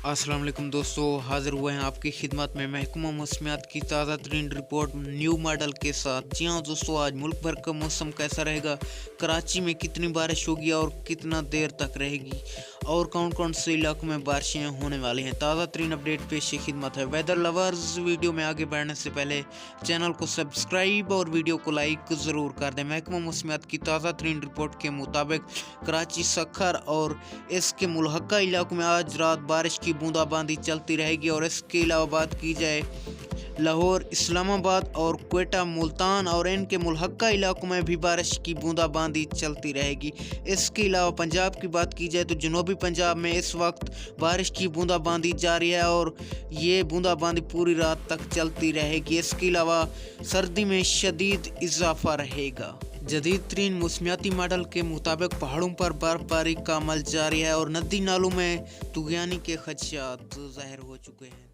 अस्सलाम वालेकुम दोस्तों, हाज़िर हुए हैं आपकी खिदमत में महकमा मौसमियात की ताज़ा तरीन रिपोर्ट न्यू मॉडल के साथ। जी हाँ दोस्तों, आज मुल्क भर का मौसम कैसा रहेगा, कराची में कितनी बारिश होगी और कितना देर तक रहेगी, और कौन कौन से इलाकों में बारिशें होने वाली हैं। ताज़ा तरीन अपडेट पेश खिदमत है। वेदर लवर्स, वीडियो में आगे बढ़ने से पहले चैनल को सब्सक्राइब और वीडियो को लाइक ज़रूर कर दें। महकमा मौसमियात की ताज़ा तरीन रिपोर्ट के मुताबिक कराची, सखर और इसके मुल्हका इलाकों में आज रात बारिश की बूंदाबांदी चलती रहेगी। और इसके अलावा बात की जाए लाहौर, इस्लामाबाद और क्वेटा, मुल्तान और इनके मुल्हका इलाकों में भी बारिश की बूंदाबांदी चलती रहेगी। इसके अलावा पंजाब की बात की जाए तो जनूबी पंजाब में इस वक्त बारिश की बूंदाबांदी जारी है और ये बूंदाबांदी पूरी रात तक चलती रहेगी। इसके अलावा सर्दी में शदीद इजाफा रहेगा। जदीद तरीन मौसमियाती मॉडल के मुताबिक पहाड़ों पर बर्फबारी का अमल जारी है और नदी नालों में तुगयानी के खदशात ज़ाहिर हो चुके हैं।